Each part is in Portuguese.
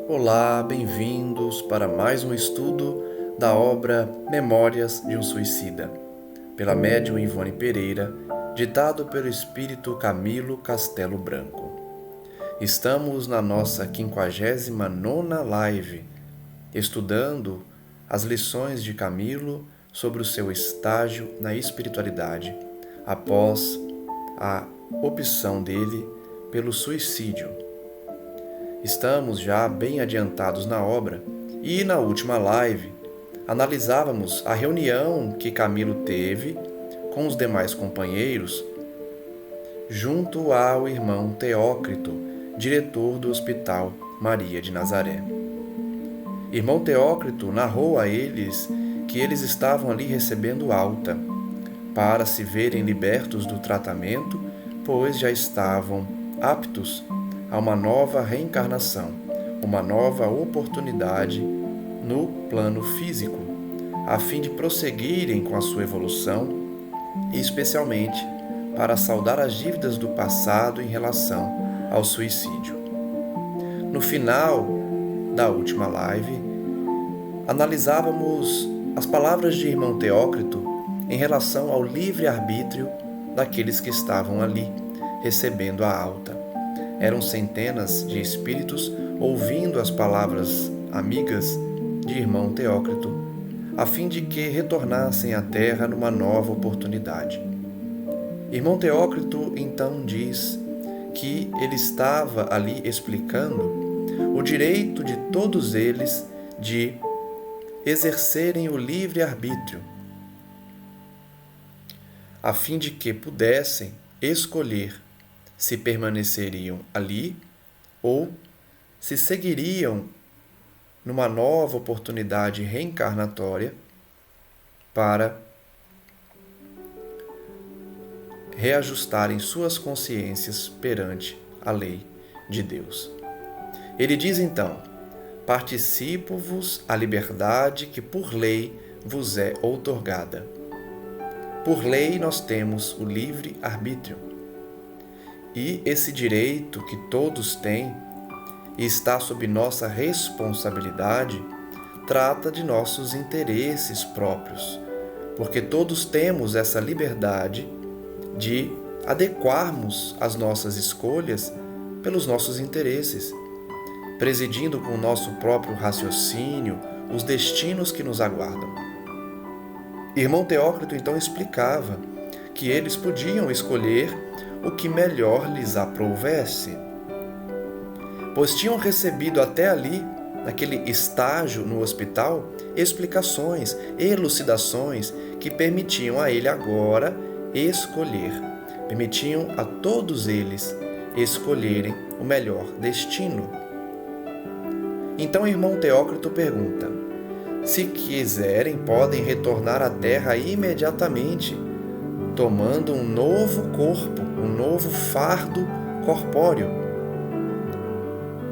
Olá, bem-vindos para mais um estudo da obra Memórias de um Suicida, pela médium Ivone Pereira, ditado pelo espírito Camilo Castelo Branco. Estamos na nossa 59ª live, estudando as lições de Camilo sobre o seu estágio na espiritualidade, após a opção dele pelo suicídio. Estamos já bem adiantados na obra e na última live analisávamos a reunião que Camilo teve com os demais companheiros junto ao irmão Teócrito, diretor do Hospital Maria de Nazaré. Irmão Teócrito narrou a eles que eles estavam ali recebendo alta para se verem libertos do tratamento, pois já estavam aptos a uma nova reencarnação, uma nova oportunidade no plano físico, a fim de prosseguirem com a sua evolução e especialmente para saldar as dívidas do passado em relação ao suicídio. No final da última live, analisávamos as palavras de irmão Teócrito em relação ao livre-arbítrio daqueles que estavam ali, recebendo a alta. Eram centenas de espíritos ouvindo as palavras amigas de irmão Teócrito, a fim de que retornassem à Terra numa nova oportunidade. Irmão Teócrito então diz que ele estava ali explicando o direito de todos eles de exercerem o livre-arbítrio, a fim de que pudessem escolher se permaneceriam ali ou se seguiriam numa nova oportunidade reencarnatória para reajustarem suas consciências perante a lei de Deus. Ele diz então: participo-vos a liberdade que por lei vos é outorgada. Por lei nós temos o livre-arbítrio. E esse direito que todos têm e está sob nossa responsabilidade trata de nossos interesses próprios, porque todos temos essa liberdade de adequarmos as nossas escolhas pelos nossos interesses, presidindo com o nosso próprio raciocínio os destinos que nos aguardam. Irmão Teócrito então explicava que eles podiam escolher o que melhor lhes aprouvesse, pois tinham recebido até ali, naquele estágio no hospital, explicações, elucidações que permitiam a ele agora escolher, permitiam a todos eles escolherem o melhor destino. Então o irmão Teócrito pergunta: se quiserem, podem retornar à Terra imediatamente, tomando um novo corpo, um novo fardo corpóreo.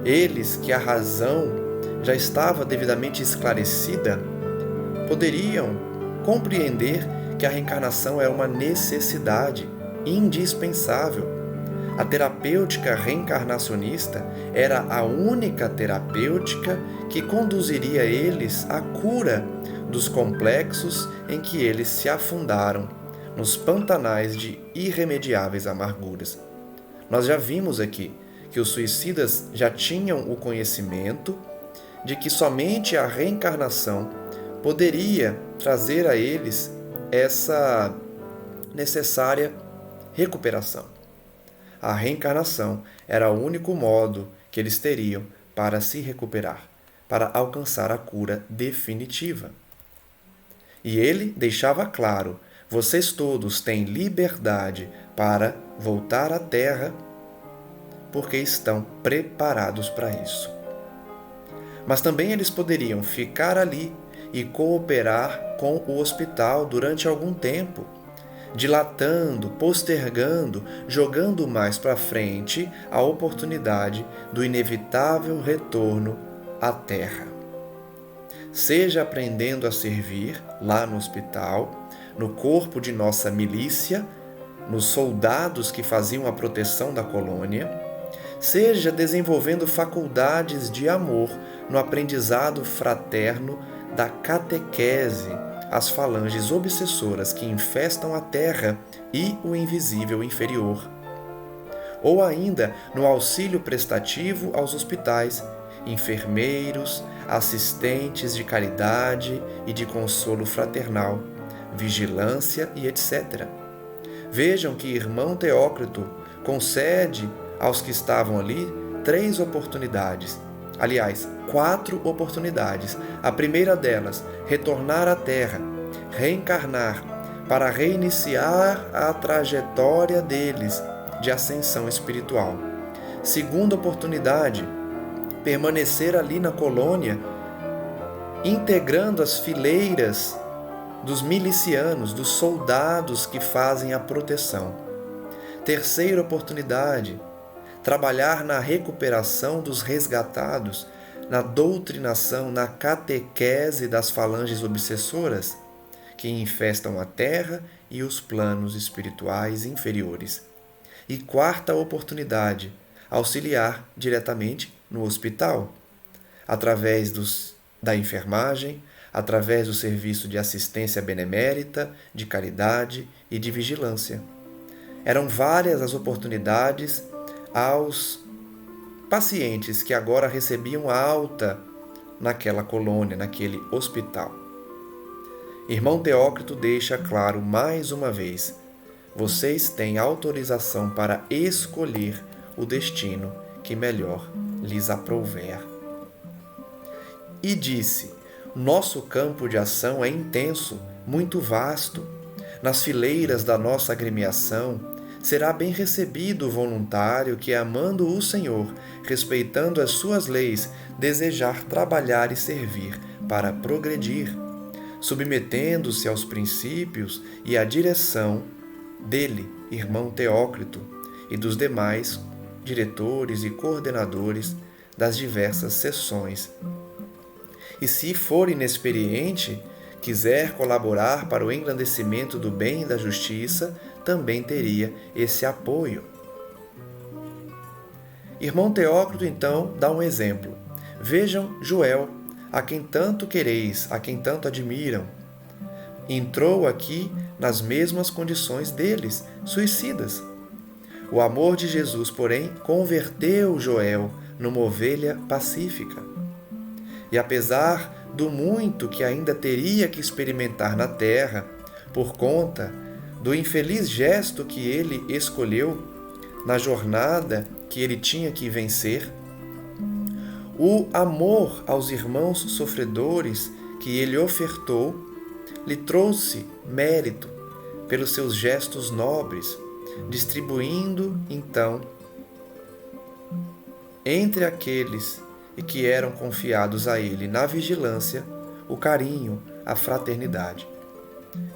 Eles que a razão já estava devidamente esclarecida, poderiam compreender que a reencarnação é uma necessidade indispensável. A terapêutica reencarnacionista era a única terapêutica que conduziria eles à cura dos complexos em que eles se afundaram, nos pantanais de irremediáveis amarguras. Nós já vimos aqui que os suicidas já tinham o conhecimento de que somente a reencarnação poderia trazer a eles essa necessária recuperação. A reencarnação era o único modo que eles teriam para se recuperar, para alcançar a cura definitiva. E ele deixava claro: vocês todos têm liberdade para voltar à terra, porque estão preparados para isso. Mas também eles poderiam ficar ali e cooperar com o hospital durante algum tempo, dilatando, postergando, jogando mais para frente a oportunidade do inevitável retorno à terra. Seja aprendendo a servir lá no hospital, no corpo de nossa milícia, nos soldados que faziam a proteção da colônia, seja desenvolvendo faculdades de amor no aprendizado fraterno da catequese às falanges obsessoras que infestam a terra e o invisível inferior. Ou ainda no auxílio prestativo aos hospitais, enfermeiros, assistentes de caridade e de consolo fraternal, vigilância e etc. Vejam que irmão Teócrito concede aos que estavam ali 3 oportunidades. Aliás, 4 oportunidades. A primeira delas, retornar à Terra, reencarnar, para reiniciar a trajetória deles de ascensão espiritual. Segunda oportunidade, permanecer ali na colônia, integrando as fileiras dos milicianos, dos soldados que fazem a proteção. Terceira oportunidade, trabalhar na recuperação dos resgatados, na doutrinação, na catequese das falanges obsessoras que infestam a terra e os planos espirituais inferiores. E quarta oportunidade, auxiliar diretamente no hospital, através da enfermagem, através do serviço de assistência benemérita, de caridade e de vigilância. Eram várias as oportunidades aos pacientes que agora recebiam alta naquela colônia, naquele hospital. Irmão Teócrito deixa claro mais uma vez: vocês têm autorização para escolher o destino que melhor lhes aprouver. E disse: nosso campo de ação é intenso, muito vasto. Nas fileiras da nossa agremiação, será bem recebido o voluntário que, amando o Senhor, respeitando as suas leis, desejar trabalhar e servir para progredir, submetendo-se aos princípios e à direção dele, irmão Teócrito, e dos demais diretores e coordenadores das diversas seções. E se for inexperiente, quiser colaborar para o engrandecimento do bem e da justiça, também teria esse apoio. Irmão Teócrito, então, dá um exemplo. Vejam Joel, a quem tanto quereis, a quem tanto admiram. Entrou aqui nas mesmas condições deles, suicidas. O amor de Jesus, porém, converteu Joel numa ovelha pacífica. E apesar do muito que ainda teria que experimentar na terra, por conta do infeliz gesto que ele escolheu na jornada que ele tinha que vencer, o amor aos irmãos sofredores que ele ofertou lhe trouxe mérito pelos seus gestos nobres, distribuindo, então, entre aqueles que eram confiados a ele na vigilância, o carinho, a fraternidade.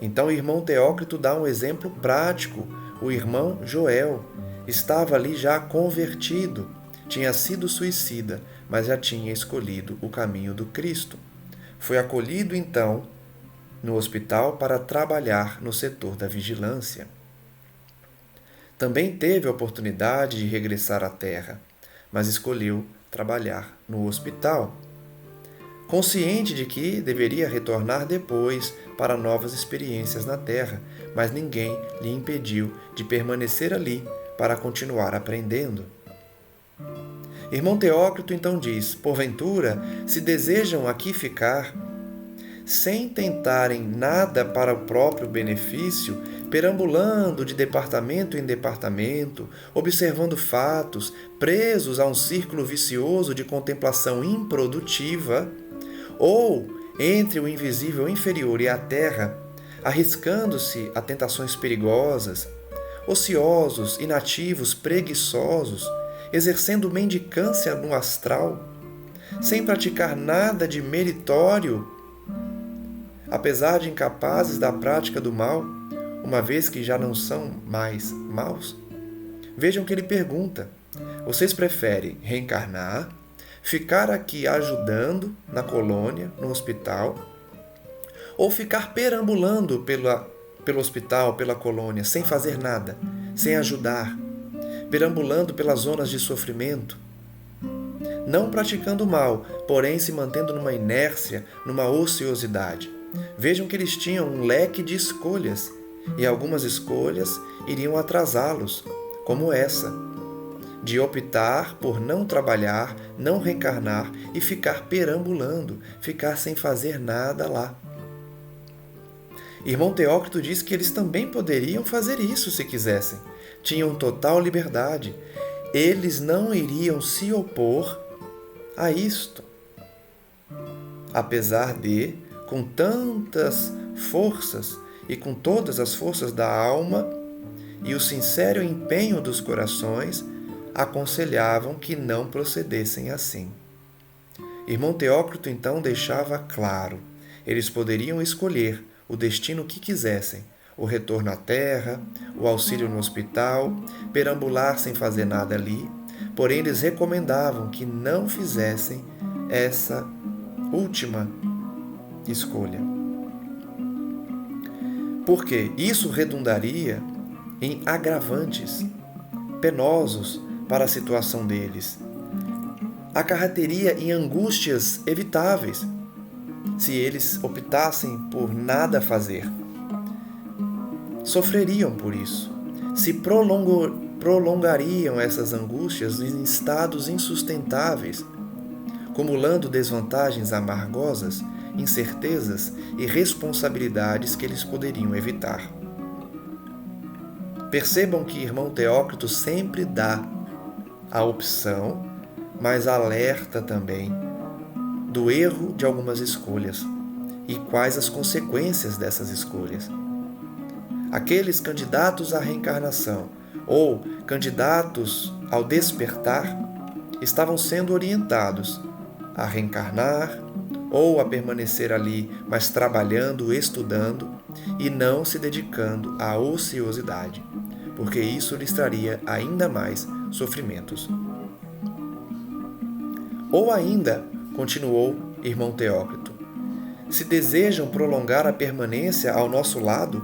Então o irmão Teócrito dá um exemplo prático. O irmão Joel estava ali já convertido, tinha sido suicida, mas já tinha escolhido o caminho do Cristo. Foi acolhido então no hospital para trabalhar no setor da vigilância. Também teve a oportunidade de regressar à terra, mas escolheu trabalhar no hospital, consciente de que deveria retornar depois para novas experiências na terra, mas ninguém lhe impediu de permanecer ali para continuar aprendendo. Irmão Teócrito então diz: porventura, se desejam aqui ficar, sem tentarem nada para o próprio benefício, perambulando de departamento em departamento, observando fatos, presos a um círculo vicioso de contemplação improdutiva, ou entre o invisível inferior e a terra, arriscando-se a tentações perigosas, ociosos, inativos, preguiçosos, exercendo mendicância no astral, sem praticar nada de meritório, apesar de incapazes da prática do mal, uma vez que já não são mais maus? Vejam que ele pergunta: vocês preferem reencarnar, ficar aqui ajudando na colônia, no hospital, ou ficar perambulando pelo hospital, pela colônia, sem fazer nada, sem ajudar, perambulando pelas zonas de sofrimento, não praticando o mal, porém se mantendo numa inércia, numa ociosidade? Vejam que eles tinham um leque de escolhas, e algumas escolhas iriam atrasá-los, como essa, de optar por não trabalhar, não reencarnar e ficar perambulando, ficar sem fazer nada lá. Irmão Teócrito diz que eles também poderiam fazer isso se quisessem. Tinham total liberdade. Eles não iriam se opor a isto. Apesar de, com tantas forças e com todas as forças da alma e o sincero empenho dos corações, aconselhavam que não procedessem assim. Irmão Teócrito então deixava claro: eles poderiam escolher o destino que quisessem, o retorno à terra, o auxílio no hospital, perambular sem fazer nada ali, porém eles recomendavam que não fizessem essa última escolha. Porque isso redundaria em agravantes penosos para a situação deles, acarreteria em angústias evitáveis se eles optassem por nada fazer. Sofreriam por isso, se prolongariam essas angústias em estados insustentáveis, acumulando desvantagens amargosas, incertezas e responsabilidades que eles poderiam evitar. Percebam que irmão Teócrito sempre dá a opção, mas alerta também do erro de algumas escolhas e quais as consequências dessas escolhas. Aqueles candidatos à reencarnação ou candidatos ao despertar estavam sendo orientados a reencarnar ou a permanecer ali, mas trabalhando, estudando e não se dedicando à ociosidade, porque isso lhes traria ainda mais sofrimentos. Ou ainda, continuou irmão Teócrito, se desejam prolongar a permanência ao nosso lado,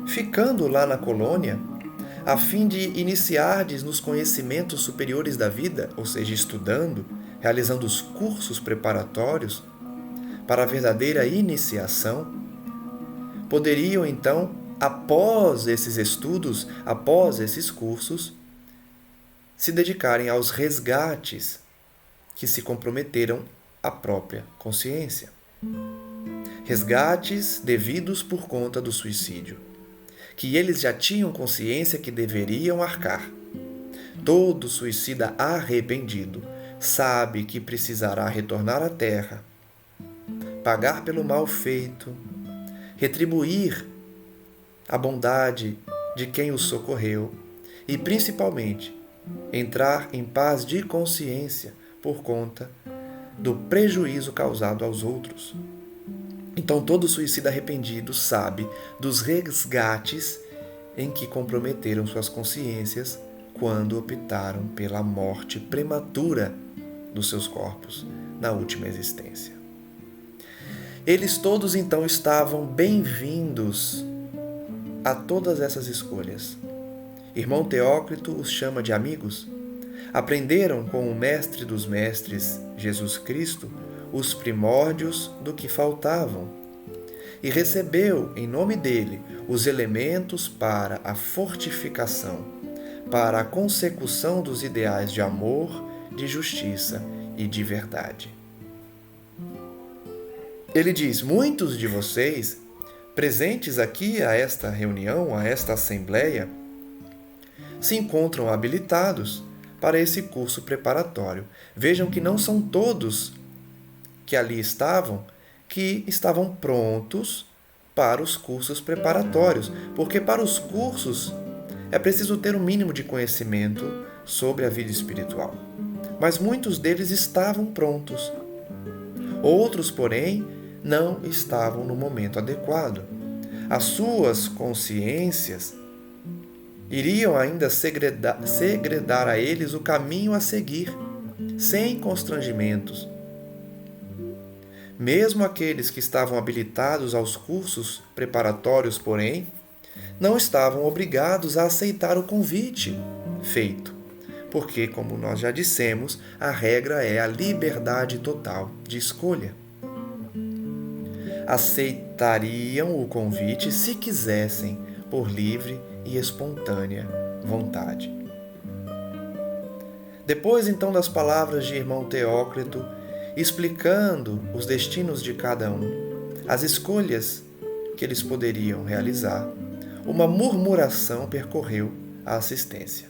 ficando lá na colônia, a fim de iniciardes nos conhecimentos superiores da vida, ou seja, estudando, realizando os cursos preparatórios para a verdadeira iniciação, poderiam então, após esses estudos, após esses cursos, se dedicarem aos resgates que se comprometeram à própria consciência. Resgates devidos por conta do suicídio, que eles já tinham consciência que deveriam arcar. Todo suicida arrependido sabe que precisará retornar à terra, pagar pelo mal feito, retribuir a bondade de quem o socorreu e, principalmente, entrar em paz de consciência por conta do prejuízo causado aos outros. Então, todo suicida arrependido sabe dos resgates em que comprometeram suas consciências quando optaram pela morte prematura dos seus corpos na última existência. Eles todos, então, estavam bem-vindos a todas essas escolhas. Irmão Teócrito os chama de amigos. Aprenderam com o Mestre dos Mestres, Jesus Cristo, os primórdios do que faltavam e recebeu, em nome dele, os elementos para a fortificação, para a consecução dos ideais de amor, de justiça e de verdade. Ele diz: muitos de vocês, presentes aqui a esta reunião, a esta assembleia, se encontram habilitados para esse curso preparatório. Vejam que não são todos que ali estavam que estavam prontos para os cursos preparatórios, porque para os cursos é preciso ter um mínimo de conhecimento sobre a vida espiritual. Mas muitos deles estavam prontos. Outros, porém, não estavam no momento adequado. As suas consciências iriam ainda segredar a eles o caminho a seguir, sem constrangimentos. Mesmo aqueles que estavam habilitados aos cursos preparatórios, porém, não estavam obrigados a aceitar o convite feito, porque, como nós já dissemos, a regra é a liberdade total de escolha. Aceitariam o convite se quisessem, por livre e espontânea vontade. Depois, então, das palavras de irmão Teócrito, explicando os destinos de cada um, as escolhas que eles poderiam realizar, uma murmuração percorreu a assistência.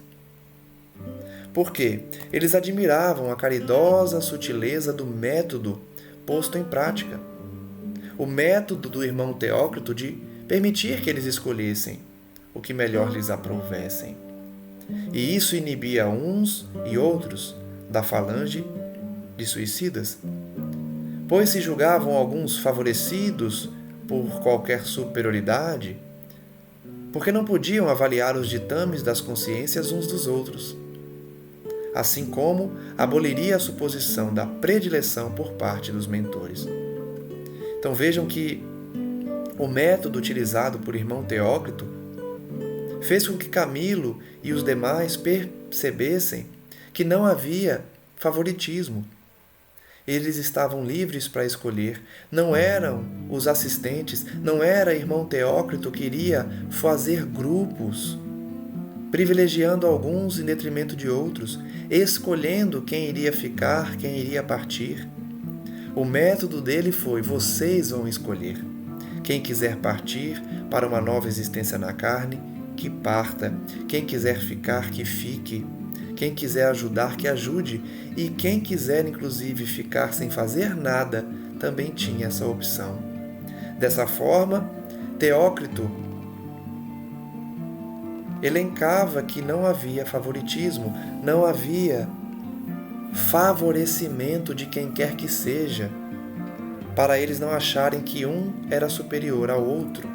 Porque eles admiravam a caridosa sutileza do método posto em prática. O método do irmão Teócrito de permitir que eles escolhessem o que melhor lhes aprovessem. E isso inibia uns e outros da falange de suicidas, pois se julgavam alguns favorecidos por qualquer superioridade, porque não podiam avaliar os ditames das consciências uns dos outros, assim como aboliria a suposição da predileção por parte dos mentores. Então vejam que o método utilizado por irmão Teócrito fez com que Camilo e os demais percebessem que não havia favoritismo. Eles estavam livres para escolher, não eram os assistentes, não era irmão Teócrito que iria fazer grupos, privilegiando alguns em detrimento de outros, escolhendo quem iria ficar, quem iria partir. O método dele foi: vocês vão escolher. Quem quiser partir para uma nova existência na carne, que parta. Quem quiser ficar, que fique. Quem quiser ajudar, que ajude. E quem quiser, inclusive, ficar sem fazer nada, também tinha essa opção. Dessa forma, Teócrito elencava que não havia favoritismo, não havia favorecimento de quem quer que seja, para eles não acharem que um era superior ao outro.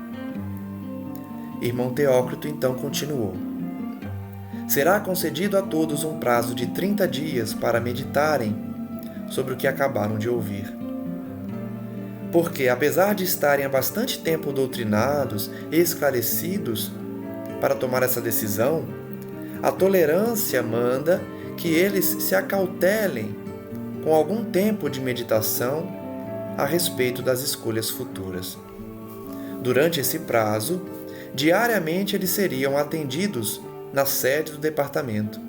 Irmão Teócrito então continuou: será concedido a todos um prazo de 30 dias para meditarem sobre o que acabaram de ouvir. Porque, apesar de estarem há bastante tempo doutrinados e esclarecidos para tomar essa decisão, a tolerância manda que eles se acautelem com algum tempo de meditação a respeito das escolhas futuras. Durante esse prazo, diariamente eles seriam atendidos na sede do departamento,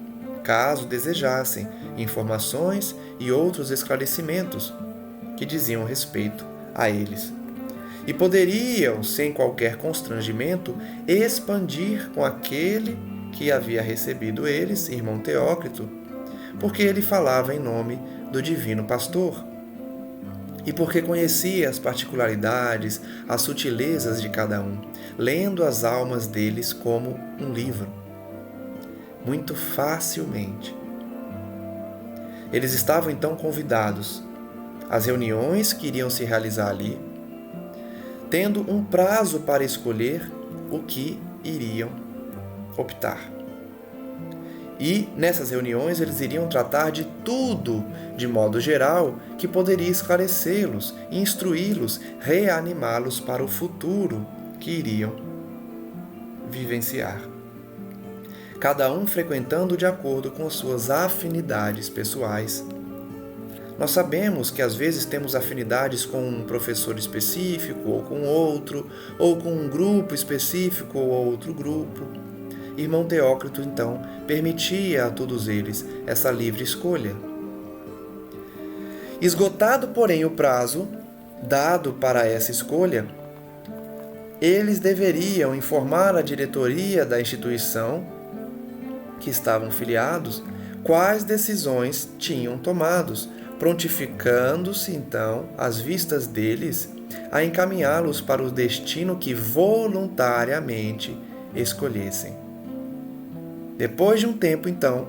caso desejassem informações e outros esclarecimentos que diziam respeito a eles. E poderiam, sem qualquer constrangimento, expandir com aquele que havia recebido eles, irmão Teócrito, porque ele falava em nome do divino pastor e porque conhecia as particularidades, as sutilezas de cada um, lendo as almas deles como um livro, muito facilmente. Eles estavam então convidados às reuniões que iriam se realizar ali, tendo um prazo para escolher o que iriam optar. E nessas reuniões eles iriam tratar de tudo, de modo geral, que poderia esclarecê-los, instruí-los, reanimá-los para o futuro que iriam vivenciar. Cada um frequentando de acordo com suas afinidades pessoais. Nós sabemos que às vezes temos afinidades com um professor específico, ou com outro, ou com um grupo específico ou outro grupo. Irmão Teócrito, então, permitia a todos eles essa livre escolha. Esgotado, porém, o prazo, dado para essa escolha, eles deveriam informar a diretoria da instituição que estavam filiados quais decisões tinham tomados, prontificando-se então, às vistas deles, a encaminhá-los para o destino que voluntariamente escolhessem. Depois de um tempo, então,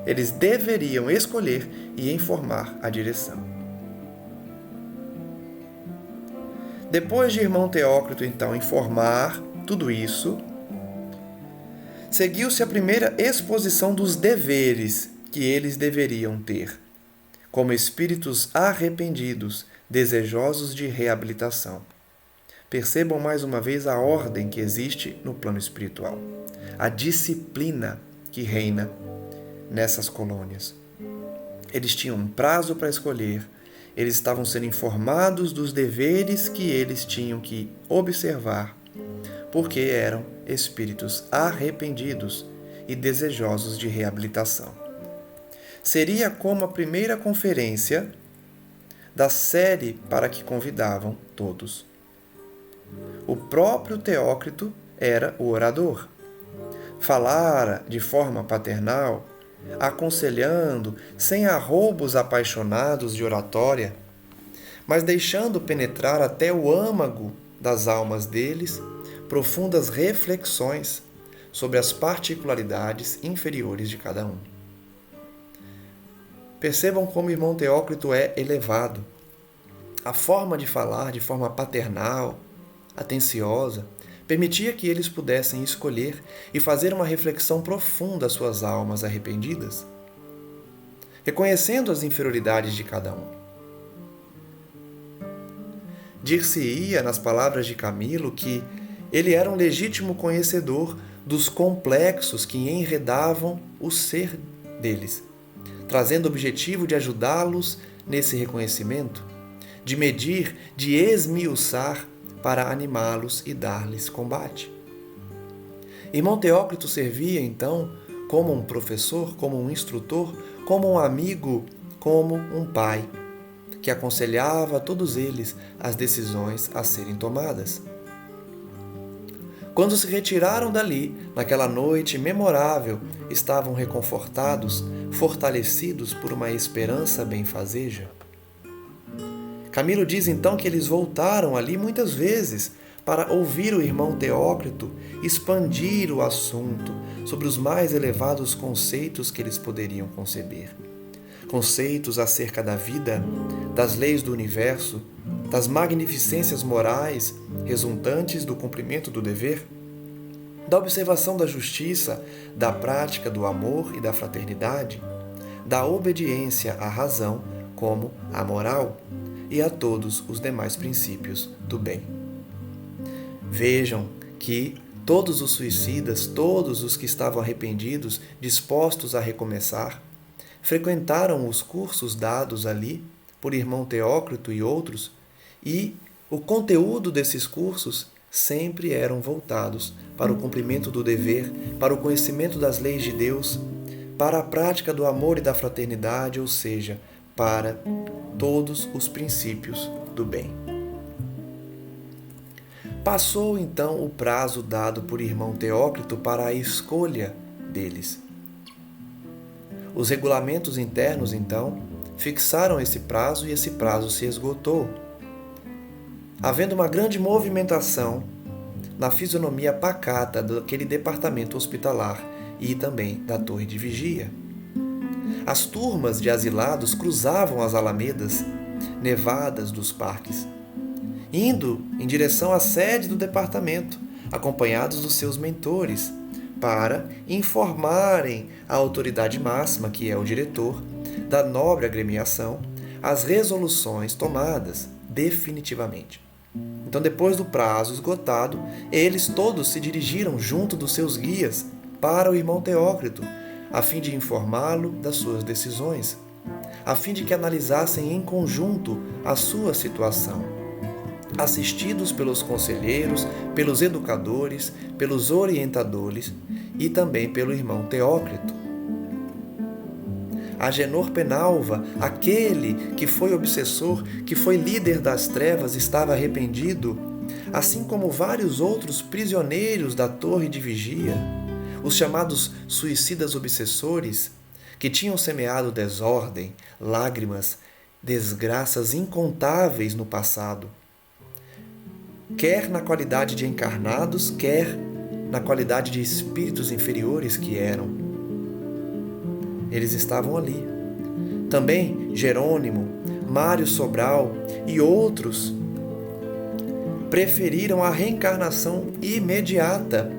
eles deveriam escolher e informar a direção. Depois de irmão Teócrito, então, informar tudo isso, seguiu-se a primeira exposição dos deveres que eles deveriam ter, como espíritos arrependidos, desejosos de reabilitação. Percebam mais uma vez a ordem que existe no plano espiritual, a disciplina que reina nessas colônias. Eles tinham um prazo para escolher, eles estavam sendo informados dos deveres que eles tinham que observar, porque eram espíritos arrependidos e desejosos de reabilitação. Seria como a primeira conferência da série para que convidavam todos. O próprio Teócrito era o orador. Falara de forma paternal, aconselhando, sem arroubos apaixonados de oratória, mas deixando penetrar até o âmago das almas deles profundas reflexões sobre as particularidades inferiores de cada um. Percebam como o irmão Teócrito é elevado. A forma de falar de forma paternal, atenciosa, permitia que eles pudessem escolher e fazer uma reflexão profunda às suas almas arrependidas, reconhecendo as inferioridades de cada um. Dir-se-ia, nas palavras de Camilo, que ele era um legítimo conhecedor dos complexos que enredavam o ser deles, trazendo o objetivo de ajudá-los nesse reconhecimento, de medir, de esmiuçar para animá-los e dar-lhes combate. Irmão Teócrito servia, então, como um professor, como um instrutor, como um amigo, como um pai, que aconselhava a todos eles as decisões a serem tomadas. Quando se retiraram dali, naquela noite memorável, estavam reconfortados, fortalecidos por uma esperança benfazeja. Camilo diz então que eles voltaram ali muitas vezes para ouvir o irmão Teócrito expandir o assunto sobre os mais elevados conceitos que eles poderiam conceber. Conceitos acerca da vida, das leis do universo, das magnificências morais resultantes do cumprimento do dever, da observação da justiça, da prática do amor e da fraternidade, da obediência à razão como à moral e a todos os demais princípios do bem. Vejam que todos os suicidas, todos os que estavam arrependidos, dispostos a recomeçar, frequentaram os cursos dados ali por irmão Teócrito e outros, e o conteúdo desses cursos sempre eram voltados para o cumprimento do dever, para o conhecimento das leis de Deus, para a prática do amor e da fraternidade, ou seja, para todos os princípios do bem. Passou então o prazo dado por irmão Teócrito para a escolha deles. Os regulamentos internos, então, fixaram esse prazo e esse prazo se esgotou, havendo uma grande movimentação na fisionomia pacata daquele departamento hospitalar e também da torre de vigia. As turmas de asilados cruzavam as alamedas nevadas dos parques, indo em direção à sede do departamento, acompanhados dos seus mentores, para informarem a autoridade máxima, que é o diretor da nobre agremiação, as resoluções tomadas definitivamente. Então, depois do prazo esgotado, eles todos se dirigiram junto dos seus guias para o irmão Teócrito, a fim de informá-lo das suas decisões, a fim de que analisassem em conjunto a sua situação, assistidos pelos conselheiros, pelos educadores, pelos orientadores e também pelo irmão Teócrito. Agenor Penalva, aquele que foi obsessor, que foi líder das trevas, estava arrependido, assim como vários outros prisioneiros da torre de vigia, os chamados suicidas obsessores, que tinham semeado desordem, lágrimas, desgraças incontáveis no passado, quer na qualidade de encarnados, quer na qualidade de espíritos inferiores que eram. Eles estavam ali. Também Jerônimo, Mário Sobral e outros preferiram a reencarnação imediata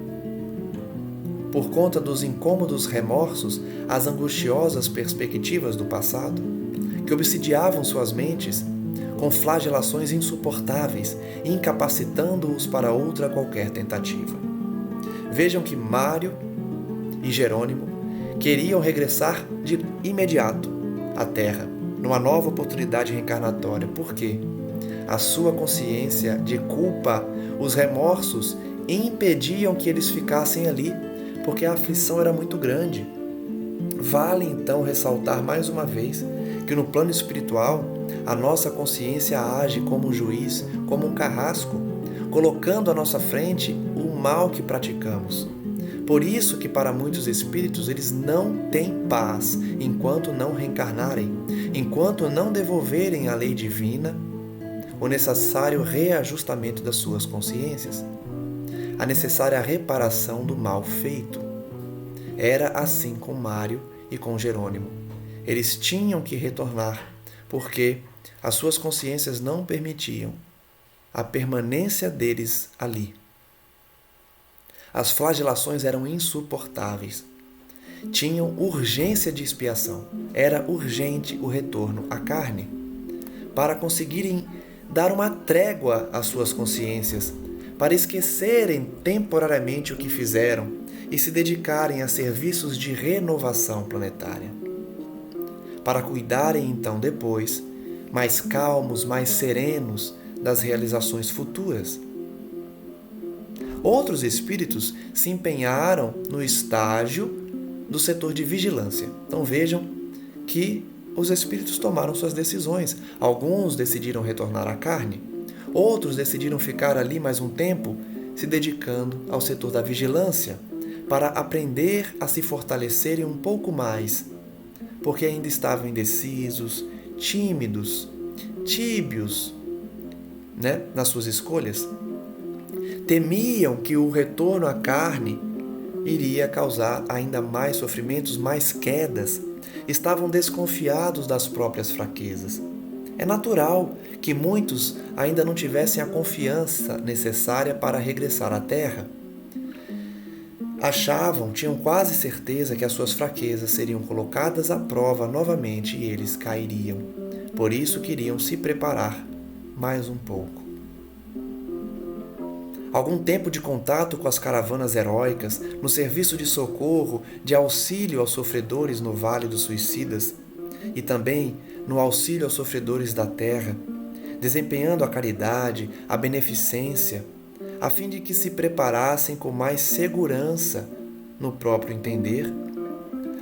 por conta dos incômodos remorsos, as angustiosas perspectivas do passado, que obsidiavam suas mentes com flagelações insuportáveis, incapacitando-os para outra qualquer tentativa. Vejam que Mário e Jerônimo queriam regressar de imediato à Terra, numa nova oportunidade reencarnatória. Por quê? A sua consciência de culpa, os remorsos, impediam que eles ficassem ali, porque a aflição era muito grande. Vale então ressaltar mais uma vez que no plano espiritual a nossa consciência age como um juiz, como um carrasco, colocando à nossa frente o mal que praticamos. Por isso que para muitos espíritos eles não têm paz enquanto não reencarnarem, enquanto não devolverem à lei divina o necessário reajustamento das suas consciências, a necessária reparação do mal feito. Era assim com Mário e com Jerônimo. Eles tinham que retornar, porque as suas consciências não permitiam a permanência deles ali. As flagelações eram insuportáveis. Tinham urgência de expiação. Era urgente o retorno à carne, para conseguirem dar uma trégua às suas consciências, para esquecerem temporariamente o que fizeram e se dedicarem a serviços de renovação planetária, para cuidarem então depois, mais calmos, mais serenos, das realizações futuras. Outros espíritos se empenharam no estágio do setor de vigilância. Então vejam que os espíritos tomaram suas decisões. Alguns decidiram retornar à carne, outros decidiram ficar ali mais um tempo, se dedicando ao setor da vigilância, para aprender a se fortalecerem um pouco mais, porque ainda estavam indecisos, tímidos, tíbios, nas suas escolhas. Temiam que o retorno à carne iria causar ainda mais sofrimentos, mais quedas. Estavam desconfiados das próprias fraquezas. É natural que muitos ainda não tivessem a confiança necessária para regressar à Terra. Tinham quase certeza que as suas fraquezas seriam colocadas à prova novamente e eles cairiam. Por isso queriam se preparar mais um pouco. Algum tempo de contato com as caravanas heróicas, no serviço de socorro, de auxílio aos sofredores no Vale dos Suicidas e também no auxílio aos sofredores da terra, desempenhando a caridade, a beneficência, a fim de que se preparassem com mais segurança no próprio entender,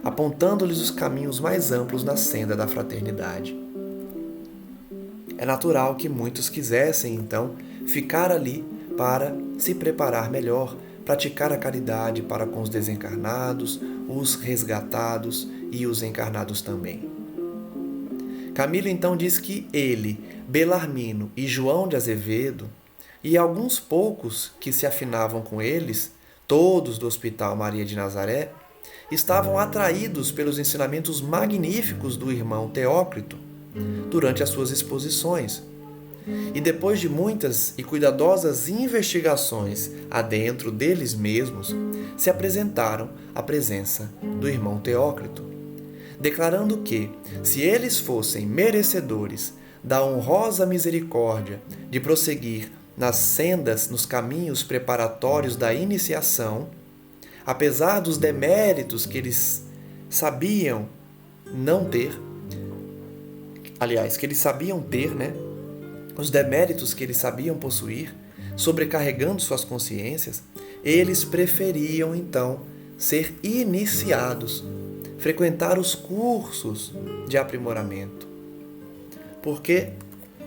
apontando-lhes os caminhos mais amplos na senda da fraternidade. É natural que muitos quisessem, então, ficar ali para se preparar melhor, praticar a caridade para com os desencarnados, os resgatados e os encarnados também. Camilo então diz que ele, Belarmino e João de Azevedo, e alguns poucos que se afinavam com eles, todos do Hospital Maria de Nazaré, estavam atraídos pelos ensinamentos magníficos do irmão Teócrito durante as suas exposições. E depois de muitas e cuidadosas investigações adentro deles mesmos, se apresentaram à presença do irmão Teócrito, declarando que, se eles fossem merecedores da honrosa misericórdia de prosseguir nas sendas, nos caminhos preparatórios da iniciação, apesar dos deméritos que eles sabiam não ter, que eles sabiam ter, os deméritos que eles sabiam possuir, sobrecarregando suas consciências, eles preferiam então ser iniciados, frequentar os cursos de aprimoramento, porque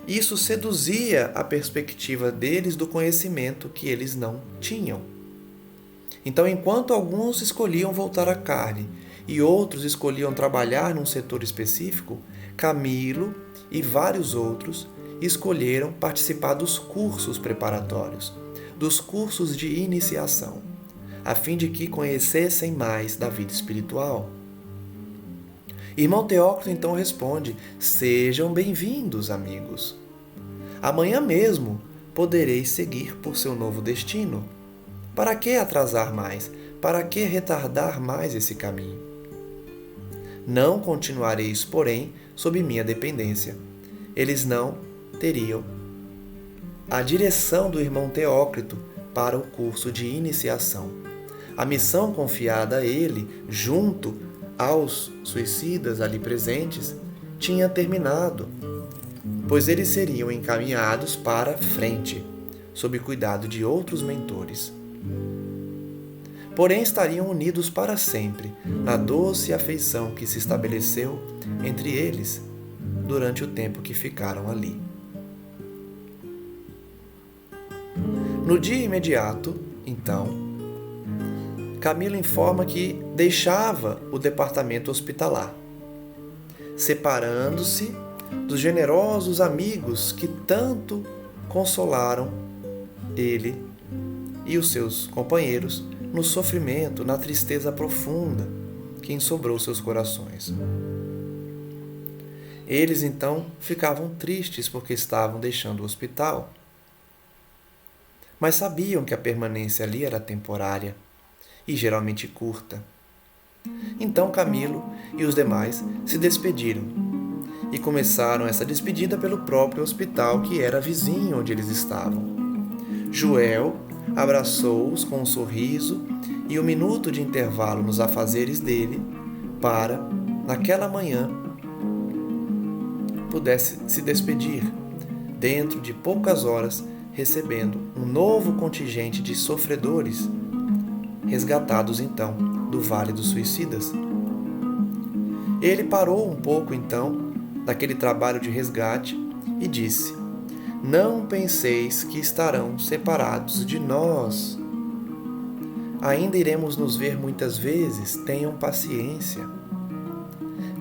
isso seduzia a perspectiva deles do conhecimento que eles não tinham. Então, enquanto alguns escolhiam voltar à carne e outros escolhiam trabalhar num setor específico, Camilo e vários outros escolheram participar dos cursos preparatórios, dos cursos de iniciação, a fim de que conhecessem mais da vida espiritual. Irmão Teócrito então responde: sejam bem-vindos, amigos. Amanhã mesmo podereis seguir por seu novo destino. Para que atrasar mais? Para que retardar mais esse caminho? Não continuareis, porém, sob minha dependência. Eles não teriam a direção do irmão Teócrito para o curso de iniciação. A missão confiada a ele, junto aos suicidas ali presentes, tinha terminado, pois eles seriam encaminhados para frente, sob cuidado de outros mentores. Porém, estariam unidos para sempre na doce afeição que se estabeleceu entre eles durante o tempo que ficaram ali. No dia imediato, então, Camilo informa que deixava o departamento hospitalar, separando-se dos generosos amigos que tanto consolaram ele e os seus companheiros no sofrimento, na tristeza profunda que ensobrou seus corações. Eles então ficavam tristes porque estavam deixando o hospital, mas sabiam que a permanência ali era temporária e geralmente curta. Então Camilo e os demais se despediram e começaram essa despedida pelo próprio hospital, que era vizinho onde eles estavam. Joel abraçou-os com um sorriso e um minuto de intervalo nos afazeres dele para, naquela manhã, pudesse se despedir, dentro de poucas horas, recebendo um novo contingente de sofredores, resgatados então do Vale dos Suicidas. Ele parou um pouco então daquele trabalho de resgate e disse: não penseis que estarão separados de nós. Ainda iremos nos ver muitas vezes, tenham paciência.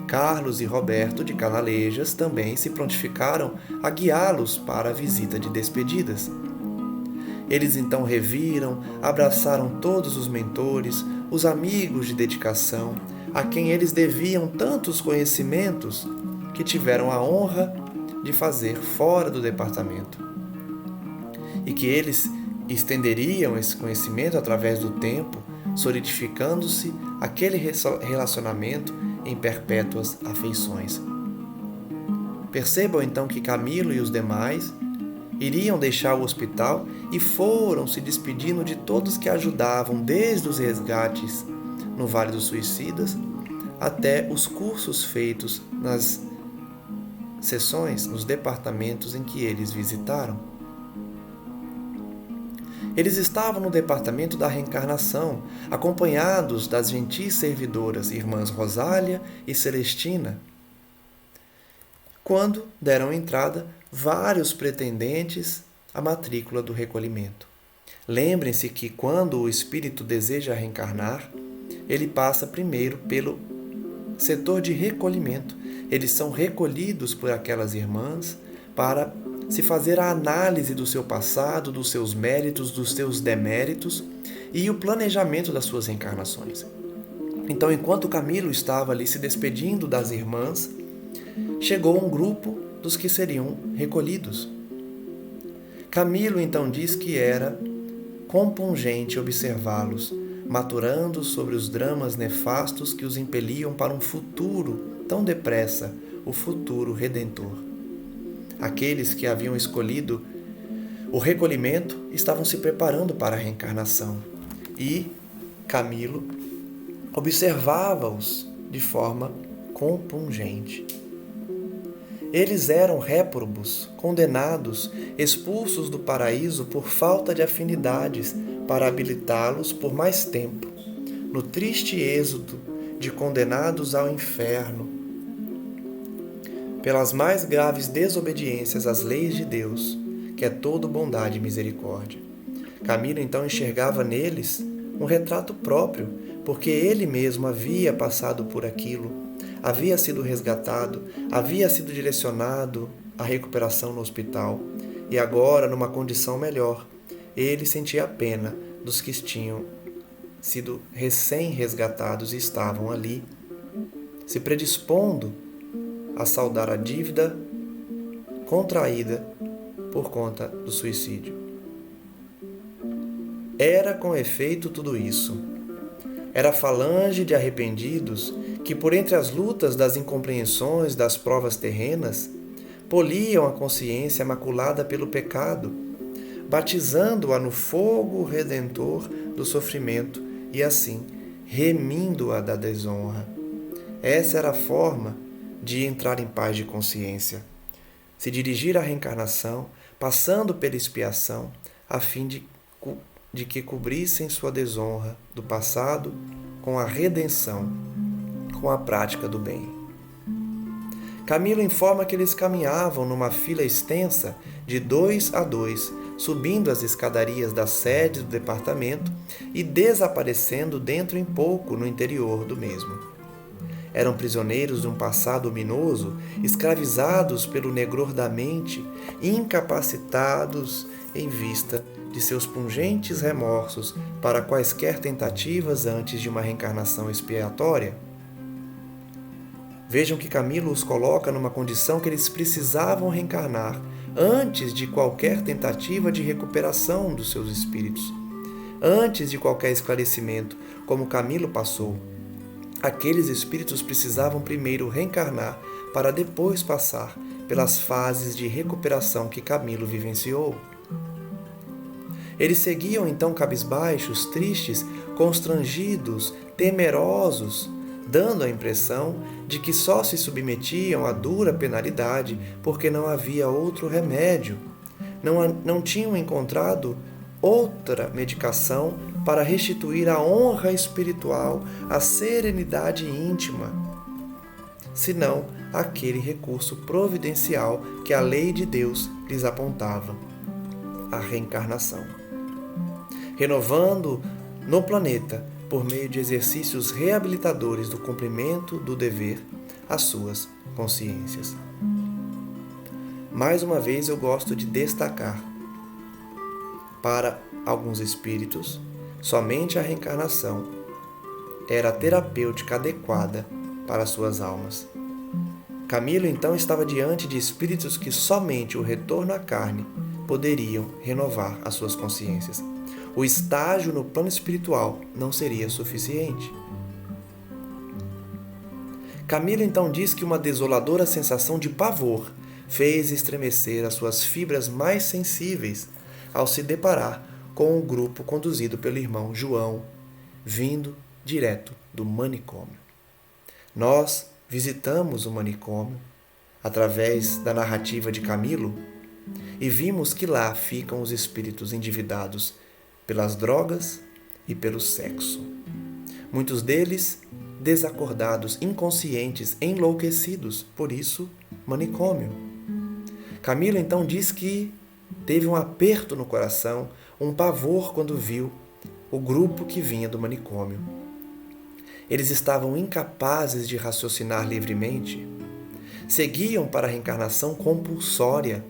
Carlos e Roberto de Canalejas também se prontificaram a guiá-los para a visita de despedidas. Eles então reviram, abraçaram todos os mentores, os amigos de dedicação, a quem eles deviam tantos conhecimentos que tiveram a honra de fazer fora do departamento. E que eles estenderiam esse conhecimento através do tempo, solidificando-se aquele relacionamento em perpétuas afeições. Percebam então que Camilo e os demais iriam deixar o hospital e foram se despedindo de todos que ajudavam, desde os resgates no Vale dos Suicidas até os cursos feitos nas sessões, nos departamentos em que eles visitaram. Eles estavam no departamento da reencarnação, acompanhados das gentis servidoras irmãs Rosália e Celestina, quando deram entrada vários pretendentes à matrícula do recolhimento. Lembrem-se que quando o espírito deseja reencarnar, ele passa primeiro pelo setor de recolhimento. Eles são recolhidos por aquelas irmãs para se fazer a análise do seu passado, dos seus méritos, dos seus deméritos e o planejamento das suas reencarnações. Então, enquanto Camilo estava ali se despedindo das irmãs, chegou um grupo dos que seriam recolhidos. Camilo então diz que era compungente observá-los, maturando sobre os dramas nefastos que os impeliam para um futuro tão depressa, o futuro redentor. Aqueles que haviam escolhido o recolhimento estavam se preparando para a reencarnação e Camilo observava-os de forma compungente. Eles eram réprobos, condenados, expulsos do paraíso por falta de afinidades para habilitá-los por mais tempo, no triste êxodo de condenados ao inferno pelas mais graves desobediências às leis de Deus, que é todo bondade e misericórdia. Camilo então enxergava neles um retrato próprio, porque ele mesmo havia passado por aquilo, havia sido resgatado, havia sido direcionado à recuperação no hospital, e agora, numa condição melhor, ele sentia a pena dos que tinham sido recém-resgatados e estavam ali, se predispondo a saldar a dívida contraída por conta do suicídio. Era com efeito tudo isso. Era a falange de arrependidos que, por entre as lutas das incompreensões das provas terrenas, poliam a consciência maculada pelo pecado, batizando-a no fogo redentor do sofrimento e, assim, remindo-a da desonra. Essa era a forma de entrar em paz de consciência, se dirigir à reencarnação, passando pela expiação, a fim de que cobrissem sua desonra do passado com a redenção, com a prática do bem. Camilo informa que eles caminhavam numa fila extensa de 2 a 2, subindo as escadarias das sedes do departamento e desaparecendo dentro em pouco no interior do mesmo. Eram prisioneiros de um passado ominoso, escravizados pelo negror da mente, incapacitados em vista de seus pungentes remorsos para quaisquer tentativas antes de uma reencarnação expiatória. Vejam que Camilo os coloca numa condição que eles precisavam reencarnar antes de qualquer tentativa de recuperação dos seus espíritos, antes de qualquer esclarecimento, como Camilo passou. Aqueles espíritos precisavam primeiro reencarnar para depois passar pelas fases de recuperação que Camilo vivenciou. Eles seguiam então cabisbaixos, tristes, constrangidos, temerosos, dando a impressão de que só se submetiam à dura penalidade porque não havia outro remédio. Não tinham encontrado outra medicação para restituir a honra espiritual, a serenidade íntima, senão aquele recurso providencial que a lei de Deus lhes apontava, a reencarnação. Renovando no planeta, por meio de exercícios reabilitadores do cumprimento do dever, as suas consciências. Mais uma vez eu gosto de destacar, para alguns espíritos, somente a reencarnação era a terapêutica adequada para suas almas. Camilo então estava diante de espíritos que somente o retorno à carne poderiam renovar as suas consciências. O estágio no plano espiritual não seria suficiente. Camilo então diz que uma desoladora sensação de pavor fez estremecer as suas fibras mais sensíveis ao se deparar com o grupo conduzido pelo irmão João, vindo direto do manicômio. Nós visitamos o manicômio através da narrativa de Camilo e vimos que lá ficam os espíritos endividados pelas drogas e pelo sexo. Muitos deles desacordados, inconscientes, enlouquecidos, por isso, manicômio. Camilo então diz que teve um aperto no coração, um pavor quando viu o grupo que vinha do manicômio. Eles estavam incapazes de raciocinar livremente, seguiam para a reencarnação compulsória,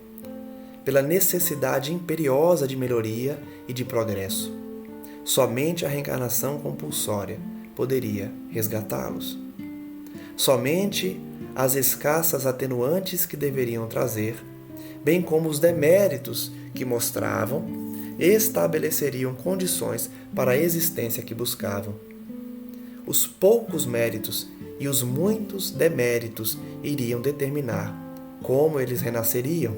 pela necessidade imperiosa de melhoria e de progresso. Somente a reencarnação compulsória poderia resgatá-los. Somente as escassas atenuantes que deveriam trazer, bem como os deméritos que mostravam, estabeleceriam condições para a existência que buscavam. Os poucos méritos e os muitos deméritos iriam determinar como eles renasceriam,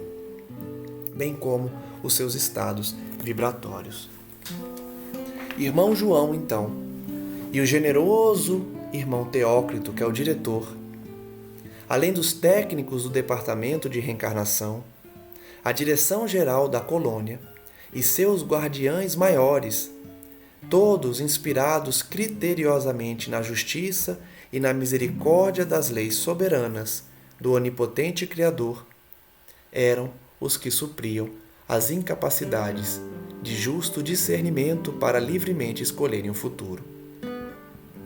bem como os seus estados vibratórios. Irmão João, então, e o generoso irmão Teócrito, que é o diretor, além dos técnicos do Departamento de Reencarnação, a direção-geral da colônia e seus guardiães maiores, todos inspirados criteriosamente na justiça e na misericórdia das leis soberanas do onipotente Criador, eram os que supriam as incapacidades de justo discernimento para livremente escolherem o futuro.